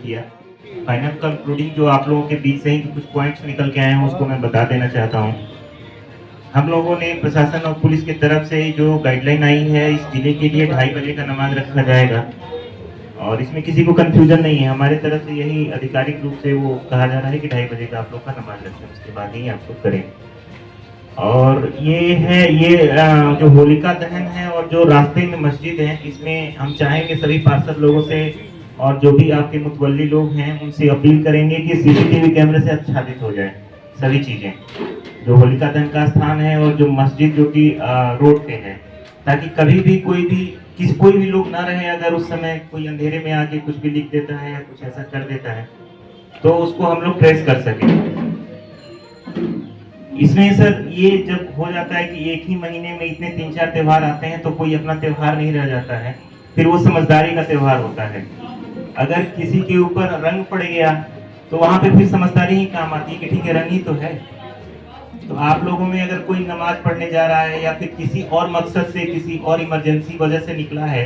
किया। Final concluding जो आप लोगों के बीच से ही कुछ पॉइंट्स निकल के आए हैं उसको मैं बता देना चाहता हूँ। हम लोगों ने प्रशासन और पुलिस की तरफ से जो गाइडलाइन आई है, इस जिले के लिए 2:30 बजे का नमाज रखा जाएगा और इसमें किसी को कंफ्यूजन नहीं है। हमारे तरफ से यही आधिकारिक रूप से वो कहा जा रहा है कि 2:30 बजे का आप लोग का नमाज रखें, उसके बाद ही आप लोग करें। और ये जो होलिका दहन है और जो रास्ते में मस्जिद है, इसमें हम चाहेंगे सभी पार्षद लोगों से और जो भी आपके मुतवल्ली लोग हैं उनसे अपील करेंगे कि सीसीटीवी कैमरे से आच्छादित हो जाए सभी चीजें, जो होलिका दहन का स्थान है और जो मस्जिद जो कि रोड पे है, ताकि कभी भी कोई भी लोग ना रहे अगर उस समय कोई अंधेरे में आके कुछ भी लिख देता है या कुछ ऐसा कर देता है तो उसको हम लोग ट्रेस कर सकें। इसमें सर ये जब हो जाता है कि एक ही महीने में इतने 3-4 त्योहार आते हैं तो कोई अपना त्योहार नहीं रह जाता है, फिर वो समझदारी का त्योहार होता है। अगर किसी के ऊपर रंग पड़ गया तो वहां पे फिर समझदारी ही काम आती है कि ठीक है रंग ही तो है। तो आप लोगों में अगर कोई नमाज पढ़ने जा रहा है या फिर किसी और मकसद से किसी और इमरजेंसी वजह से निकला है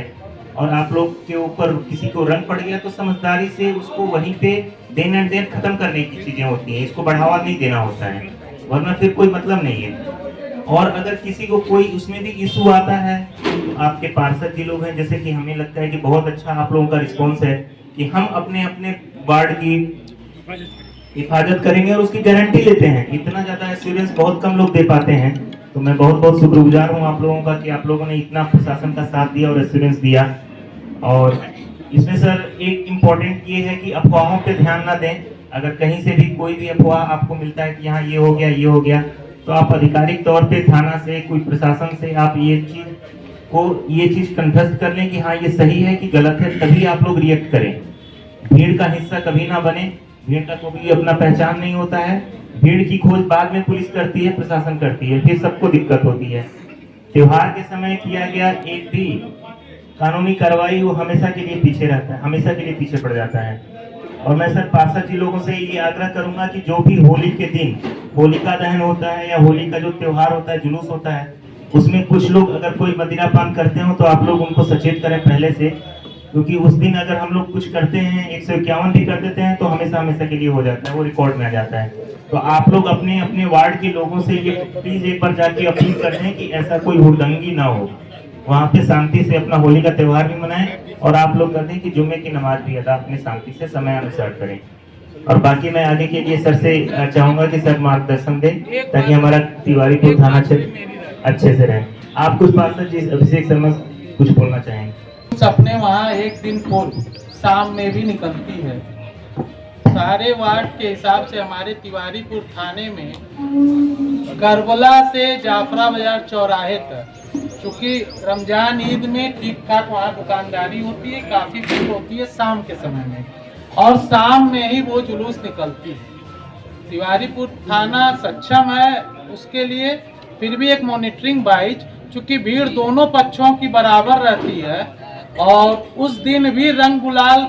और आप लोग के ऊपर किसी को रंग पड़ गया तो समझदारी से उसको वहीं पे देन एंड देन खत्म करने की चीजें होती हैं, इसको बढ़ावा नहीं देना होता है, वरना फिर कोई मतलब नहीं है। और अगर किसी को कोई उसमें भी इशू आता है तो आपके पार्षद जी लोग हैं, जैसे कि हमें लगता है कि बहुत अच्छा आप लोगों का रिस्पॉन्स है कि हम अपने अपने वार्ड की हिफाजत करेंगे और उसकी गारंटी लेते हैं। इतना ज्यादा एश्योरेंस बहुत कम लोग दे पाते हैं, तो मैं बहुत बहुत शुक्रगुजार हूँ आप लोगों का कि आप लोगों ने इतना प्रशासन का साथ दिया और एश्योरेंस दिया। और इसमें सर एक इम्पोर्टेंट ये है कि अफवाहों पे ध्यान ना दें। अगर कहीं से भी कोई भी अफवाह आपको मिलता है कि यहाँ ये हो गया तो आप आधिकारिक तौर पे थाना से कोई प्रशासन से आप ये चीज कंठस्थ कर लें कि हाँ ये सही है कि गलत है, तभी आप लोग रिएक्ट करें। भीड़ का हिस्सा कभी ना बने, भीड़ का कोई अपना पहचान नहीं होता है। भीड़ की खोज बाद में पुलिस करती है, प्रशासन करती है, फिर सबको दिक्कत होती है। त्योहार के समय किया गया एक भी कानूनी कार्रवाई वो हमेशा के लिए पीछे रहता है, हमेशा के लिए पीछे पड़ जाता है। और मैं सर पार्षद जी लोगों से ये आग्रह करूंगा कि जो भी होली के दिन होलिका दहन होता है या होली का जो त्योहार होता है, जुलूस होता है, उसमें कुछ लोग अगर कोई मदिरा पान करते हो तो आप लोग उनको सचेत करें पहले से, क्योंकि उस दिन अगर हम लोग कुछ करते हैं 151 भी कर देते हैं तो हमेशा हमेशा के लिए हो जाता है, वो रिकॉर्ड में आ जाता है। तो आप लोग अपने अपने वार्ड के लोगों से ये प्लीज एक बार जाके अपील कर दें कि ऐसा कोई हुड़दंगी ना हो, वहाँ पे शांति से अपना होली का त्योहार भी मनाएं और आप लोग कर दें कि जुम्मे की नमाज भी अदा अपने शांति से समय अनुसार करें। और बाकी मैं आगे के लिए सर से चाहूंगा कि सर मार्गदर्शन दें ताकि हमारा तिवारीपुर थाना क्षेत्र अच्छे से रहे। आप कुछ पार्षद जी अभिषेक शर्मा कुछ बोलना चाहेंगे? अपने वहाँ एक दिन पोल शाम में भी निकलती है। सारे वार्ड के हिसाब से हमारे तिवारीपुर थाने में करबला से जाफरा बाजार चौराहे तक, चूँकि रमजान ईद में ठीक ठाक वहाँ दुकानदारी होती है, काफ़ी भीड़ होती है शाम के समय में, और शाम में ही वो जुलूस निकलती है। तिवारीपुर थाना सक्षम है उसके लिए, फिर भी एक मॉनिटरिंग बाइज, चूँकि भीड़ दोनों पक्षों की बराबर रहती है और उस दिन भी रंग गुलाल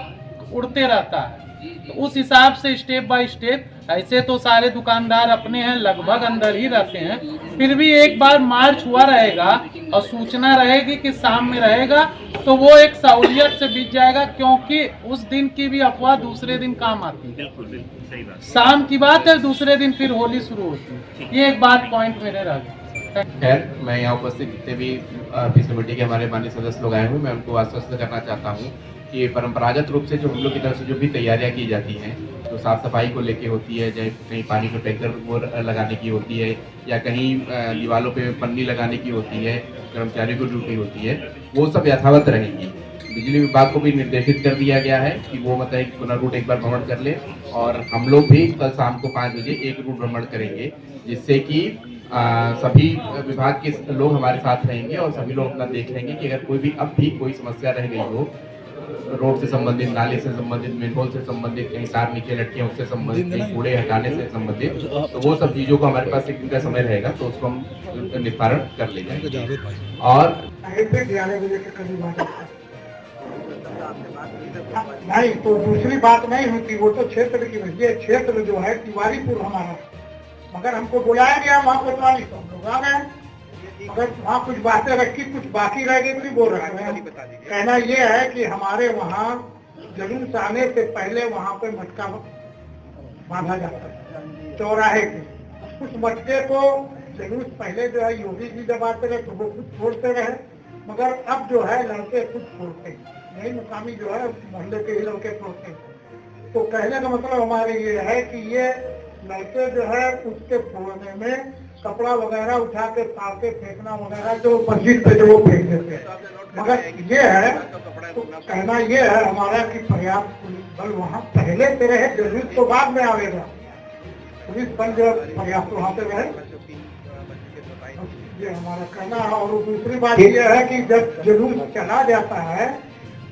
उड़ते रहता है, तो उस हिसाब से स्टेप बाय स्टेप, ऐसे तो सारे दुकानदार अपने हैं लगभग अंदर ही रहते हैं, फिर भी एक बार मार्च हुआ रहेगा और सूचना रहेगी कि शाम में रहेगा तो वो एक सहूलियत से बीत जाएगा, क्योंकि उस दिन की भी अफवाह दूसरे दिन काम आती है। बिल्कुल बिल्कुल सही बात। शाम की बात है, दूसरे दिन फिर होली शुरू होती है। ये एक बात पॉइंट मेरे रह गए। खैर, मैं यहाँ उपस्थित जितने भी पीस कमेटी के हमारे माननीय सदस्य लोग आए हुए, मैं उनको आश्वस्त करना चाहता हूँ कि परंपरागत रूप से जो हम लोग की तरफ से जो भी तैयारियाँ की जाती हैं, तो साफ़ सफाई को लेके होती है, चाहे कहीं पानी का टैंकर वो लगाने की होती है या कहीं दीवारों पे पन्नी लगाने की होती है, कर्मचारियों को ड्यूटी होती है, वो सब यथावत रहेंगी। बिजली विभाग को भी निर्देशित कर दिया गया है कि वो मतलब एक पुनः रूट एक बार भ्रमण कर ले, और हम लोग भी कल शाम को 5 बजे एक रूट भ्रमण करेंगे, जिससे कि सभी विभाग के लोग हमारे साथ रहेंगे और सभी लोग अपना देख लेंगे कि अगर कोई भी अब भी कोई समस्या रह गई हो, रोड से संबंधित, नाले से संबंधित, मेनहोल से संबंधित, कहीं तार नीचे लटके उससे संबंधित, कहीं कूड़े हटाने से संबंधित, तो वो सब चीज़ों को हमारे पास एक दिन का समय रहेगा तो उसको हम निस्तारण कर ले जाएंगे। और नहीं तो दूसरी बात नहीं होती, वो तो क्षेत्र की, ये क्षेत्र जो है तिवारीपुर हमारा, मगर हमको बुलाया गया वहाँ कोतवाली नहीं, तो हम लोग आ गए। अगर वहाँ कुछ बातें रखी, कुछ बाकी रह गई तो बोल रहा है। कहना ये है कि हमारे वहाँ जुलूस आने से पहले वहाँ पे मटका बांधा जाता है चौराहे के। उस मटके को जुलूस पहले जो है योगी जी जब आते रहे तो वो खुद छोड़ते रहे, मगर अब जो है लड़के खुद छोड़ते हैं, नहीं मुकामी जो है मोहल्ले के ही लड़के छोड़ते हैं। तो कहने का मतलब हमारे ये है कि ये लड़के जो है उसके फोड़ने में कपड़ा वगैरह उठा के फाड़ के फेंकना वगैरह जो मस्जिद पे जो वो फेंक देते हैं। मगर ये है तो कहना ये है हमारा कि पर्याप्त पुलिस बल वहाँ पहले से रहे, जुलूस तो बाद में आवेगा, पुलिस बल जो पर्याप्त वहाँ पे रहे, ये हमारा कहना है। और दूसरी बात ये है कि जब जुलूस चला जाता है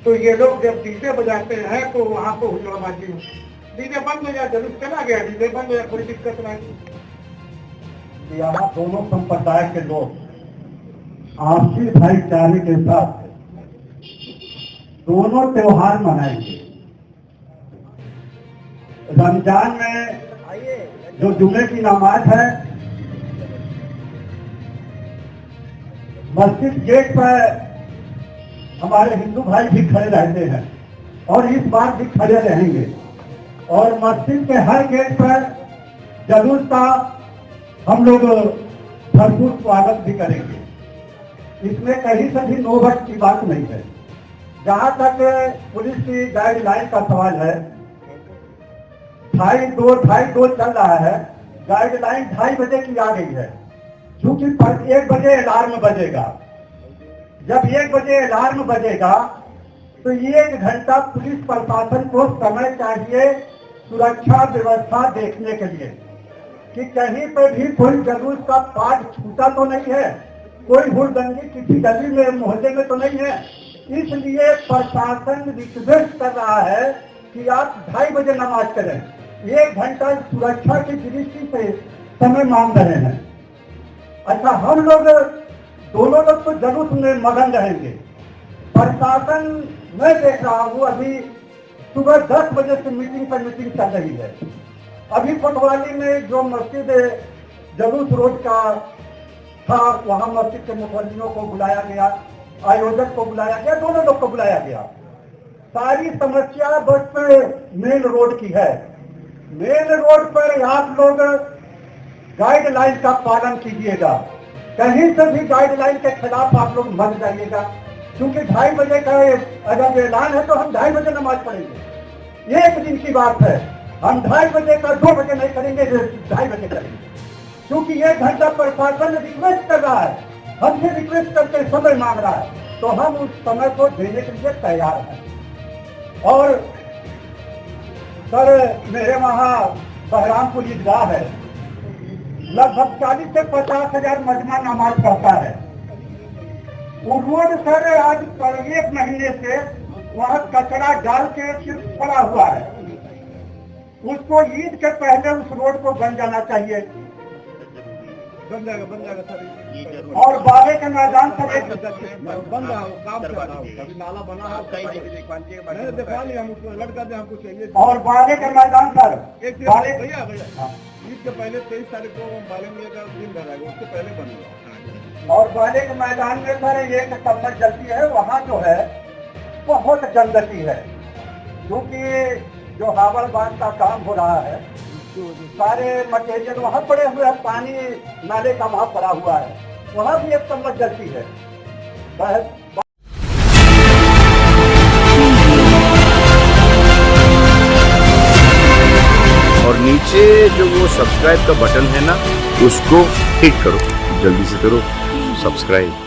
तो ये लोग जब डीजे बजाते हैं तो वहाँ पे हुल्लड़बाजी होती है। डीजे बंद हो गया, जुलूस चला गया, डीजे बंद हो गया, कोई दिक्कत नहीं। यहाँ दोनों संप्रदाय के लोग आपसी भाईचारे के साथ दोनों त्योहार मनाएंगे। रमजान में जो जुमे की नमाज है मस्जिद गेट पर हमारे हिंदू भाई भी खड़े रहते हैं और इस बार भी खड़े रहेंगे और मस्जिद के हर गेट पर जुलूस का हम लोग भरपूर स्वागत भी करेंगे। इसमें कहीं से भी नौबत की बात नहीं है। जहाँ तक पुलिस की गाइडलाइन का सवाल है, 2:30 चल रहा है, गाइडलाइन 2:30 बजे की आ गई है, क्योंकि 1 बजे अलार्म बजेगा। जब 1 बजे अलार्म बजेगा तो 1 घंटा पुलिस प्रशासन को समय चाहिए सुरक्षा व्यवस्था देखने के लिए कि कहीं पर भी कोई जुलूस का पार्ट छूटा तो नहीं है, कोई हुड़दंगी किसी गली में मोहल्ले में तो नहीं है। इसलिए प्रशासन रिक्वेस्ट कर रहा है कि आप 2:30 बजे नमाज करें, 1 घंटा सुरक्षा की दृष्टि से समय मांग रहे हैं। अच्छा, हम लोग दोनों लोग तो जुलूस में मगन रहेंगे। प्रशासन मैं देख रहा हूँ अभी सुबह 10 बजे से मीटिंग पर मीटिंग चल रही है। अभी कोतवाली में जो मस्जिद जुलूस रोड का था वहाँ मस्जिद के मुसल्लियों को बुलाया गया, आयोजक को बुलाया गया, दोनों लोग को बुलाया गया। सारी समस्या बस मेन रोड की है। मेन रोड पर आप लोग गाइडलाइन का पालन कीजिएगा, कहीं से भी गाइडलाइन के खिलाफ आप लोग मत जाइएगा, क्योंकि 2:30 बजे का अगर ऐलान है तो हम 2:30 बजे नमाज पढ़ेंगे। एक दिन की बात है, हम 2:30 बजे का 2 बजे नहीं करेंगे, 2:30 बजे करेंगे, क्योंकि 1 घंटा प्रशासन रिक्वेस्ट कर रहा है, हमसे रिक्वेस्ट करके समय मांग रहा है, तो हम उस समय को देने के लिए तैयार हैं। और सर, मेरे वहाँ बहरामपुर ईदगाह है, लगभग 40 से 50 हजार मजमा नमाज पढ़ता है। वो रोड सर आज 1 महीने से वहाँ कचरा डाल के सिर्फ पड़ा हुआ है। उसको ईद के पहले उस रोड को बन जाना चाहिए। बन जाएगा सर। और बाले के मैदान पर बन रहा काम कर रहा हूँ, अभी नाला बना है, मैंने दिखा लिया, हम उसको लड़का दे, हमको चाहिए। और बाले के मैदान पर भैया ईद के पहले 23 तारीख को बाले में दिन भराएगा, उससे पहले बनेगा। और बाले के मैदान में सर एक कमर जलती है, वहाँ जो है बहुत गंदगी है, क्योंकि जो हावड़ बांध का काम हो रहा है, सारे मटेरियल वहाँ पड़े हुए हैं, पानी नाले का वहाँ पड़ा हुआ है, वहाँ भी एक कमर जलती है। और नीचे जो वो सब्सक्राइब का बटन है ना, उसको क्लिक करो, जल्दी से करो सब्सक्राइब।